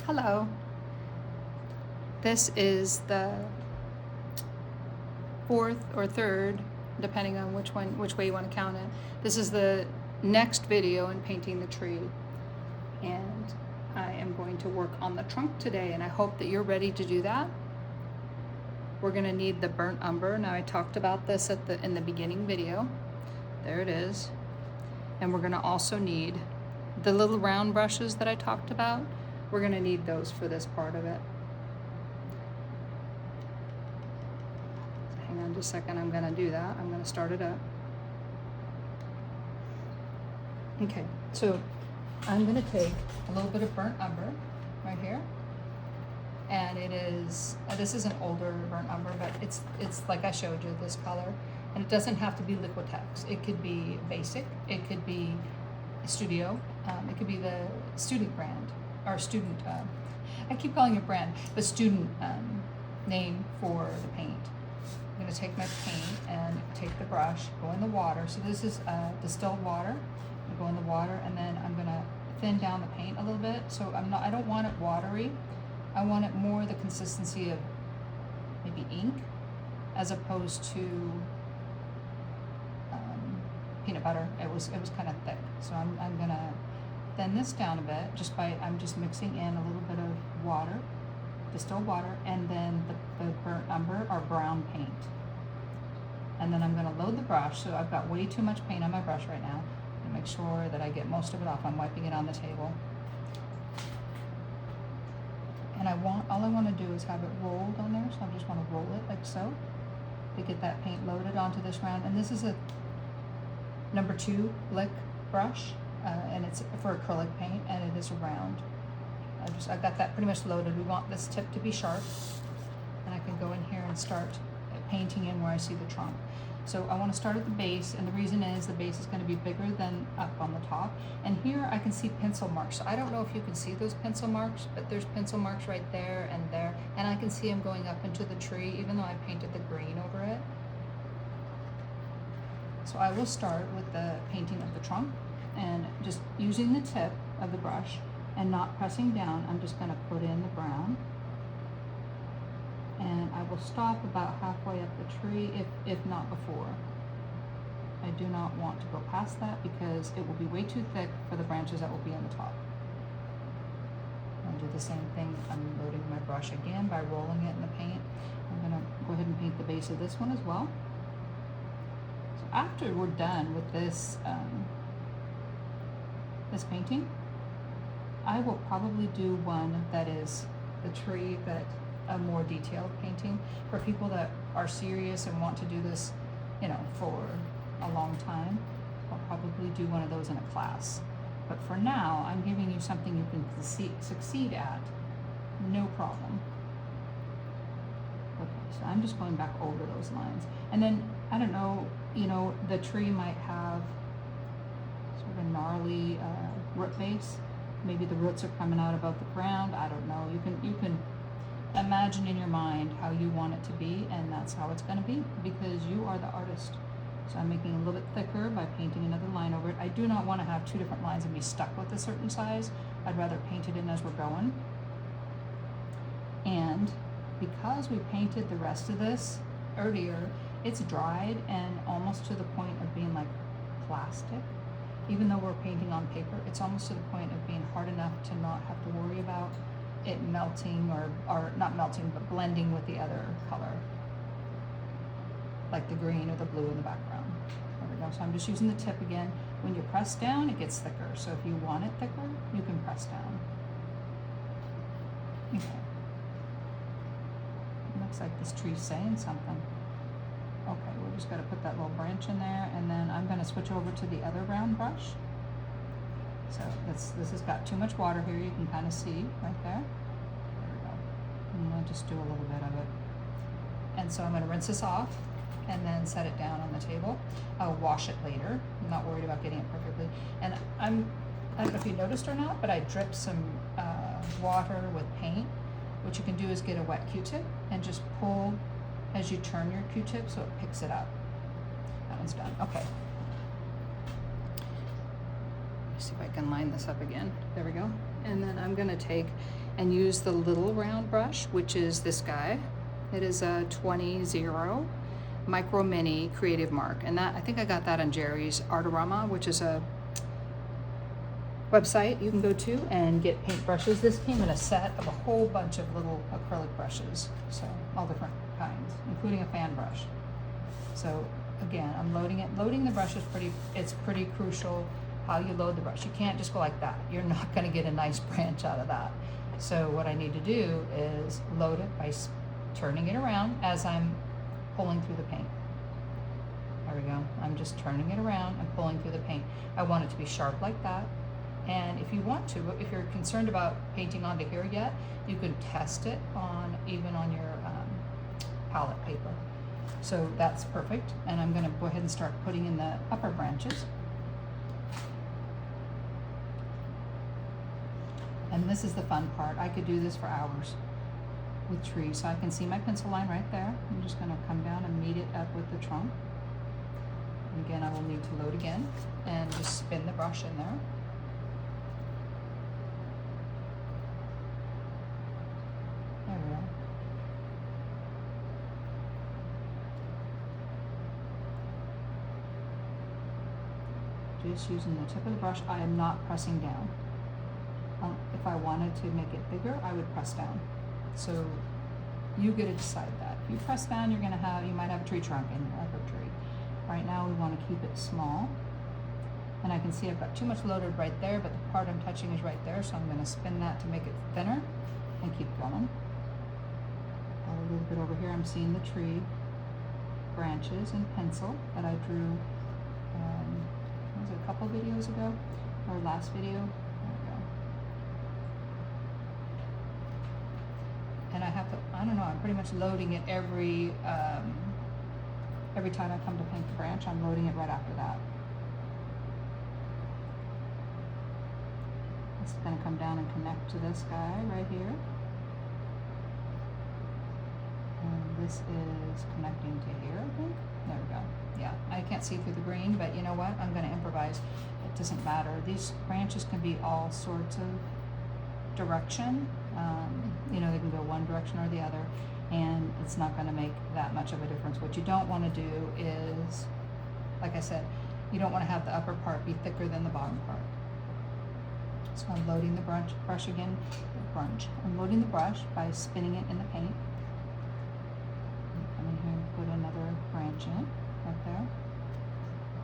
Hello. This is the fourth or third, depending on which way you want to count it. This is the next video in painting the tree. And I am going to work on the trunk today, and I hope that you're ready to do that. We're going to need the burnt umber. Now, I talked about this in the beginning video. There it is. And we're going to also need the little round brushes that I talked about. We're going to need those for this part of it. So hang on just a second, I'm going to do that. I'm going to start it up. Okay, so I'm going to take a little bit of burnt umber right here. And it is, this is an older burnt umber, but it's like I showed you, this color. And it doesn't have to be Liquitex. It could be basic. It could be studio. It could be the student brand, or student, I keep calling it brand, the student name for the paint. I'm gonna take my paint and take the brush, go in the water. So this is distilled water. I go in the water, and then I'm gonna thin down the paint a little bit. So I don't want it watery. I want it more the consistency of maybe ink, as opposed to peanut butter. It was kind of thick. So I'm gonna thin this down a bit just by, I'm just mixing in a little bit of water, distilled water, and then the burnt umber or brown paint. And then I'm gonna load the brush. So I've got way too much paint on my brush right now. I'm gonna make sure that I get most of it off. I'm wiping it on the table. And all I want to do is have it rolled on there, so I just want to roll it like so to get that paint loaded onto this round. And this is a number 2 lick brush, and it's for acrylic paint, and it is a round. I've got that pretty much loaded. We want this tip to be sharp, and I can go in here and start painting in where I see the trunk. So I want to start at the base, and the reason is the base is going to be bigger than up on the top. And here I can see pencil marks. So I don't know if you can see those pencil marks, but there's pencil marks right there and there. And I can see them going up into the tree, even though I painted the green over it. So I will start with the painting of the trunk, and just using the tip of the brush and not pressing down, I'm just going to put in the brown. And I will stop about halfway up the tree, if not before. I do not want to go past that because it will be way too thick for the branches that will be on the top. I'll do the same thing. I'm loading my brush again by rolling it in the paint. I'm going to go ahead and paint the base of this one as well. So after we're done with this, this painting, I will probably do one that is the tree, but a more detailed painting for people that are serious and want to do this, you know, for a long time. I'll probably do one of those in a class. But for now, I'm giving you something you can succeed at, no problem. Okay, so I'm just going back over those lines. And then, I don't know, you know, the tree might have sort of a gnarly root base. Maybe the roots are coming out above the ground. I don't know. You can imagine in your mind how you want it to be, and that's how it's going to be, because you are the artist. So I'm making it a little bit thicker by painting another line over it. I do not want to have 2 different lines and be stuck with a certain size. I'd rather paint it in as we're going. And because we painted the rest of this earlier, it's dried and almost to the point of being like plastic. Even though we're painting on paper, it's almost to the point of being hard enough to not have to worry about it melting, or not melting, but blending with the other color, like the green or the blue in the background. There we go. So I'm just using the tip again. When you press down, it gets thicker. So if you want it thicker, you can press down. Okay. It looks like this tree's saying something. Okay, we're just gonna put that little branch in there, and then I'm gonna switch over to the other round brush. So this has got too much water here. You can kind of see right there. There we go. And I'll just do a little bit of it. And so I'm going to rinse this off and then set it down on the table. I'll wash it later. I'm not worried about getting it perfectly. And I don't know if you noticed or not, but I dripped some water with paint. What you can do is get a wet Q-tip and just pull as you turn your Q-tip so it picks it up. That one's done. Okay. See if I can line this up again. There we go. And then I'm gonna take and use the little round brush, which is this guy. It is a 20-0 Micro Mini Creative Mark, and that, I think I got that on Jerry's Artorama, which is a website you can go to and get paint brushes. This came in a set of a whole bunch of little acrylic brushes, so all different kinds, including a fan brush. So again, I'm loading it. Loading the brush is pretty crucial. How you load the brush. You can't just go like that. You're not going to get a nice branch out of that. So what I need to do is load it by turning it around as I'm pulling through the paint. There we go. I'm just turning it around and pulling through the paint. I want it to be sharp like that. And if you want to, if you're concerned about painting onto here yet, you can test it on even on your palette paper. So that's perfect. And I'm going to go ahead and start putting in the upper branches. And this is the fun part. I could do this for hours with trees. So I can see my pencil line right there. I'm just going to come down and meet it up with the trunk. And again, I will need to load again and just spin the brush in there. There we go. Just using the tip of the brush. I am not pressing down. If I wanted to make it bigger, I would press down. So you get to decide that. If you press down, you might have a tree trunk in your upper tree. Right now we want to keep it small. And I can see I've got too much loaded right there, but the part I'm touching is right there, so I'm going to spin that to make it thinner and keep going. A little bit over here, I'm seeing the tree branches in pencil that I drew, was it a couple videos ago, or last video? And I have to, I don't know, I'm pretty much loading it every time I come to paint the branch, I'm loading it right after that. It's going to come down and connect to this guy right here. And this is connecting to here, I think. There we go. Yeah, I can't see through the green, but you know what? I'm going to improvise. It doesn't matter. These branches can be all sorts of direction. You know, they can go one direction or the other, and it's not going to make that much of a difference. What you don't want to do is, like I said, you don't want to have the upper part be thicker than the bottom part. So I'm loading the brush again. I'm loading the brush by spinning it in the paint. Come in here and put another branch in right there.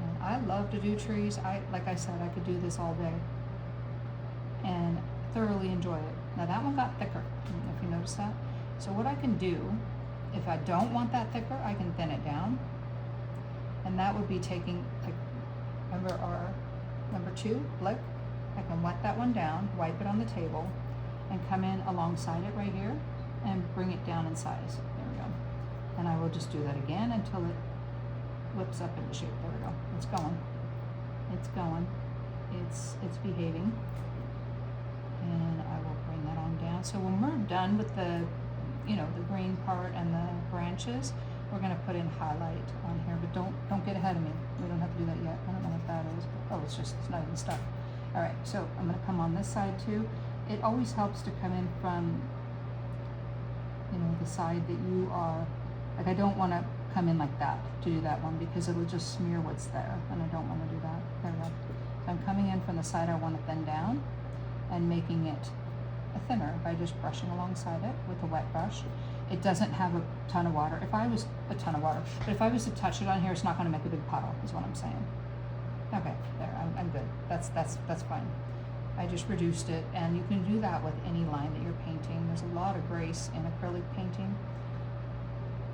And I love to do trees. Like I said, I could do this all day and thoroughly enjoy it. Now that one got thicker, if you notice that. So what I can do, if I don't want that thicker, I can thin it down. And that would be taking, like, remember our number 2, blick? I can wet that one down, wipe it on the table, and come in alongside it right here and bring it down in size. There we go. And I will just do that again until it whips up into shape. There we go. It's going. It's going. It's behaving. And I will bring that on down. So when we're done with the, the green part and the branches, we're going to put in highlight on here. But don't get ahead of me. We don't have to do that yet. I don't know what that is. Oh, it's not even stuck. All right, so I'm going to come on this side too. It always helps to come in from, the side that you are, like I don't want to come in like that to do that one because it'll just smear what's there, and I don't want to do that. There we go. So I'm coming in from the side I want to thin down and making it thinner by just brushing alongside it with a wet brush. It doesn't have a ton of water. But if I was to touch it on here, it's not going to make a big puddle, is what I'm saying. Okay, there, I'm good. That's fine. I just reduced it, and you can do that with any line that you're painting. There's a lot of grace in acrylic painting,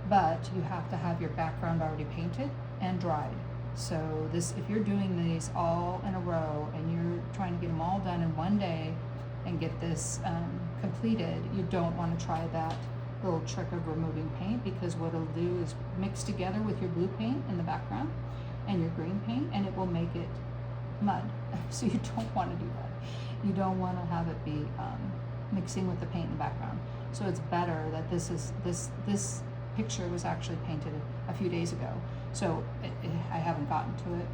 but you have to have your background already painted and dried. So if you're doing these all in a row and you're trying to get them all done in one day and get this completed, you don't want to try that little trick of removing paint, because what it'll do is mix together with your blue paint in the background and your green paint, and it will make it mud. So you don't want to do that. You don't want to have it be mixing with the paint in the background. So it's better that this picture was actually painted a few days ago. So I haven't gotten to it,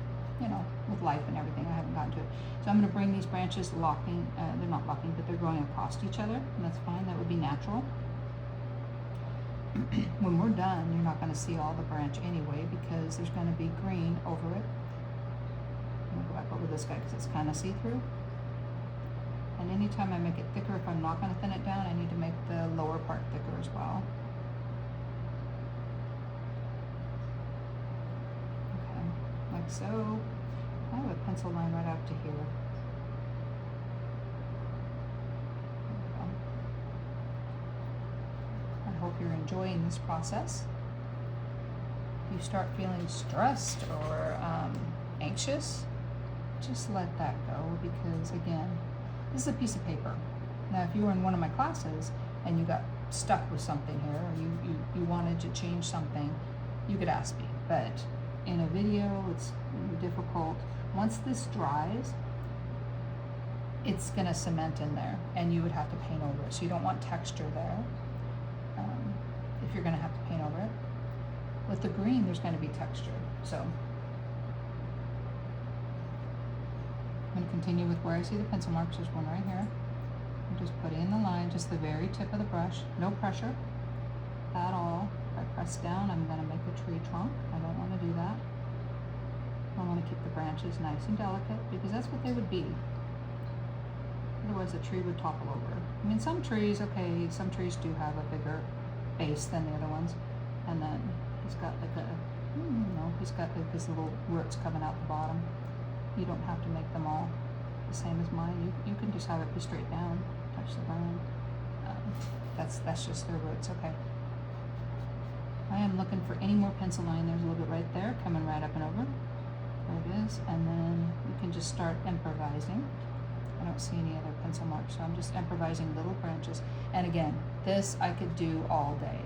with life and everything. I haven't gotten to it. So I'm going to bring these branches locking, they're not locking, but they're going across each other, and that's fine. That would be natural. When we're done, you're not going to see all the branch anyway because there's going to be green over it. I'm going to go back over this guy because it's kind of see-through. And anytime I make it thicker, if I'm not going to thin it down, I need to make the lower part thicker as well. Okay, like so. I have a pencil line right out to here. I hope you're enjoying this process. If you start feeling stressed or anxious, just let that go because, again, this is a piece of paper. Now, if you were in one of my classes and you got stuck with something here, or you wanted to change something, you could ask me. But in a video, it's difficult. Once this dries, it's going to cement in there, and you would have to paint over it. So you don't want texture there if you're going to have to paint over it. With the green, there's going to be texture. So I'm going to continue with where I see the pencil marks. There's one right here. I'm just putting in the line, just the very tip of the brush. No pressure at all. If I press down, I'm going to make a tree trunk. I don't want to do that. I want to keep the branches nice and delicate because that's what they would be. Otherwise the tree would topple over. I mean, some trees, okay, some trees do have a bigger base than the other ones. And then he's got like a, he's got like this little roots coming out the bottom. You don't have to make them all the same as mine. You can just have it be straight down, touch the ground. That's just their roots, okay. I am looking for any more pencil line. There's a little bit right there, coming right up and over. There it is, and then you can just start improvising. I don't see any other pencil marks, so I'm just improvising little branches. And again, this I could do all day.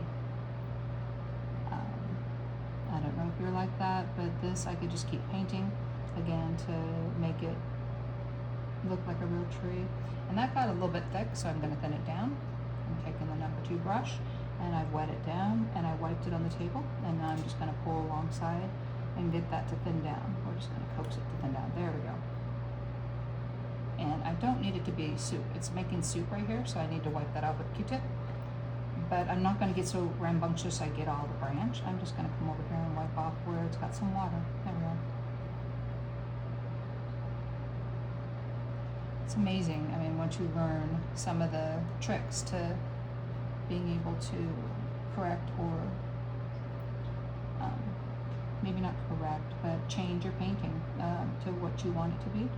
I don't know if you're like that, but this I could just keep painting again to make it look like a real tree. And that got a little bit thick, so I'm going to thin it down. I'm taking the number 2 brush, and I've wet it down, and I wiped it on the table, and now I'm just going to pull alongside and get that to thin down. We're just going to coax it to thin down. There we go. And I don't need it to be soup. It's making soup right here, so I need to wipe that out with a Q-tip. But I'm not going to get so rambunctious I get all the branch. I'm just going to come over here and wipe off where it's got some water. There we go. It's amazing. I mean, once you learn some of the tricks to being able to correct or maybe not correct, but change your painting to what you want it to be,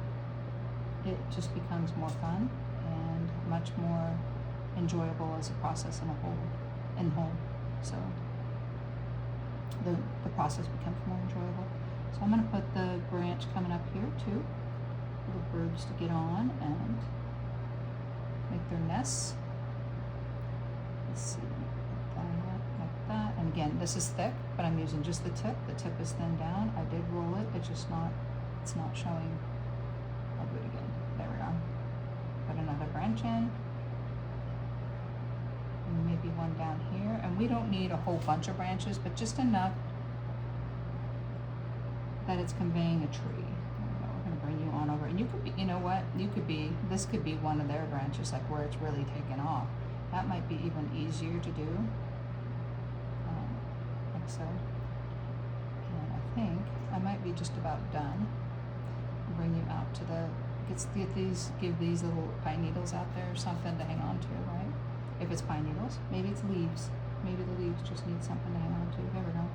it just becomes more fun and much more enjoyable as a process in whole. So the process becomes more enjoyable. So I'm going to put the branch coming up here too, for the birds to get on and make their nests. Let's see, like that. And again, this is thick, but I'm using just the tip. The tip is thinned down. I did roll it. It's just not. It's not showing. I'll do it again. There we go. Put another branch in. And maybe one down here. And we don't need a whole bunch of branches, but just enough that it's conveying a tree. We're going to bring you on over. And you could be, you know what? This could be one of their branches, like where it's really taken off. That might be even easier to do. Like so. And I think I might be just about done. Bring you out to the, give these little pine needles out there or something to hang on to, right? If it's pine needles, maybe it's leaves. Maybe the leaves just need something to hang on to. There we go.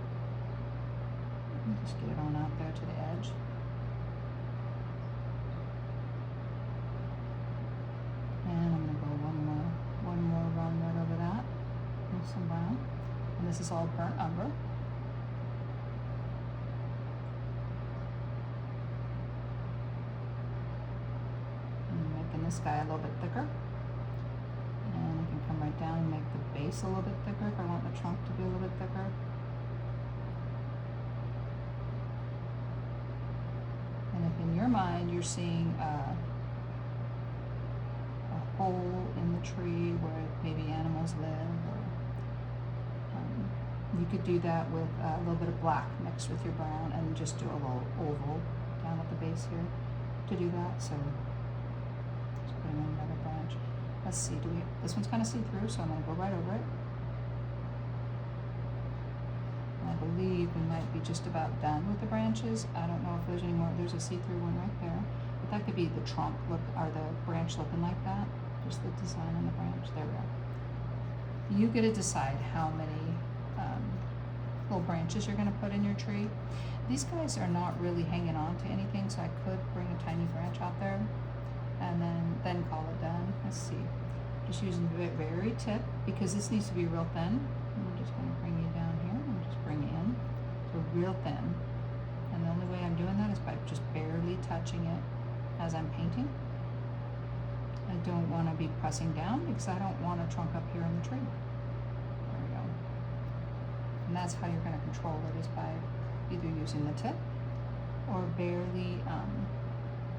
Just get it on out there to the edge. And I'm going to go one more run right over that with some brown. And this is all burnt umber. And making this guy a little bit thicker. And I can come right down and make the base a little bit thicker if I want the trunk to be a little bit thicker. And if in your mind you're seeing a hole in the tree where maybe animals live, or you could do that with a little bit of black mixed with your brown and just do a little oval to down at the base here to do that. So just putting in another branch. Let's see, this one's kind of see-through, so I'm going to go right over it. I believe we might be just about done with the branches. I don't know if there's any more. There's a see-through one right there. But that could be the trunk look, or the branch looking like that. Just the design on the branch. There we go. You get to decide how many little branches you're going to put in your tree. These guys are not really hanging on to anything, so I could bring a tiny branch out there and then call it done. Let's see. Just using the very tip, because this needs to be real thin. I'm just going to bring you down here and just bring it in. So real thin. And the only way I'm doing that is by just barely touching it as I'm painting. I don't want to be pressing down because I don't want a trunk up here in the tree. There we go. And that's how you're going to control it, is by either using the tip or barely,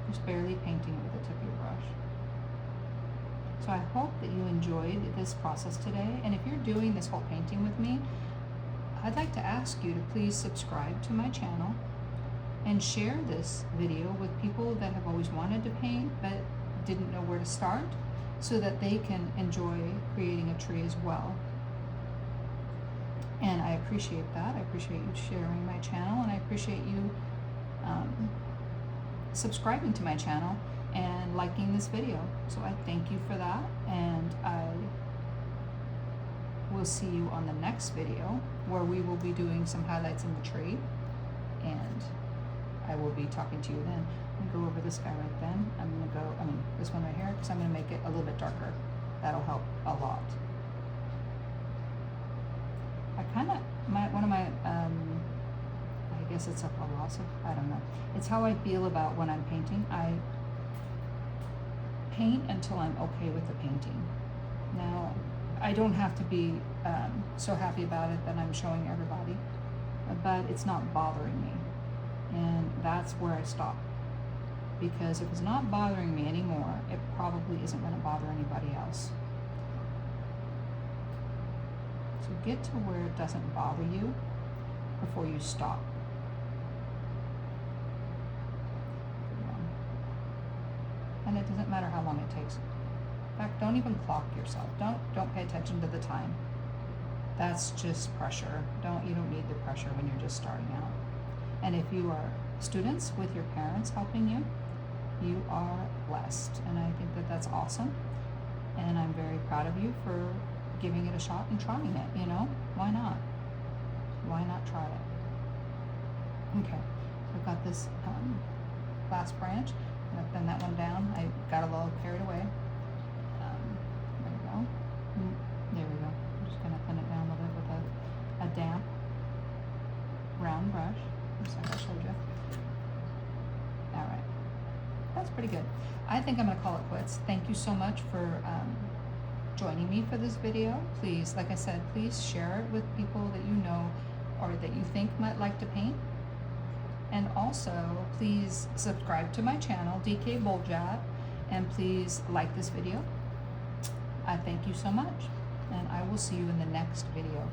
just barely painting it with the tip of your brush. So I hope that you enjoyed this process today. And if you're doing this whole painting with me, I'd like to ask you to please subscribe to my channel and share this video with people that have always wanted to paint but didn't know where to start, so that they can enjoy creating a tree as well. And I appreciate that. I appreciate you sharing my channel, and I appreciate you subscribing to my channel and liking this video. So I thank you for that, and I will see you on the next video where we will be doing some highlights in the tree, and I will be talking to you then. I'm gonna go over this guy right then. I'm gonna go, this one right here, because I'm gonna make it a little bit darker. That'll help a lot. I kind of, one of my, I guess it's a philosophy, I don't know. It's how I feel about when I'm painting. I paint until I'm okay with the painting. Now, I don't have to be so happy about it that I'm showing everybody, but it's not bothering me. And that's where I stop. Because if it's not bothering me anymore, it probably isn't going to bother anybody else. So get to where it doesn't bother you before you stop. And it doesn't matter how long it takes. In fact, don't even clock yourself. Don't pay attention to the time. That's just pressure. You don't need the pressure when you're just starting out. And if you are students with your parents helping you, you are blessed. And I think that that's awesome. And I'm very proud of you for giving it a shot and trying it, you know? Why not? Why not try it? Okay, so I've got this last branch. I'm gonna thin that one down. I got a little carried away. There we go. There we go. I'm just gonna thin it down a little bit with a damp round brush. Just like I showed you. All right, that's pretty good. I think I'm gonna call it quits. Thank you so much for joining me for this video. Please, like I said, please share it with people that you know or that you think might like to paint. And also, please subscribe to my channel, DK Boljat, and please like this video. I thank you so much, and I will see you in the next video.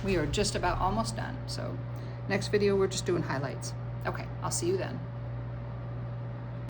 We are just about almost done, so next video we're just doing highlights. Okay, I'll see you then.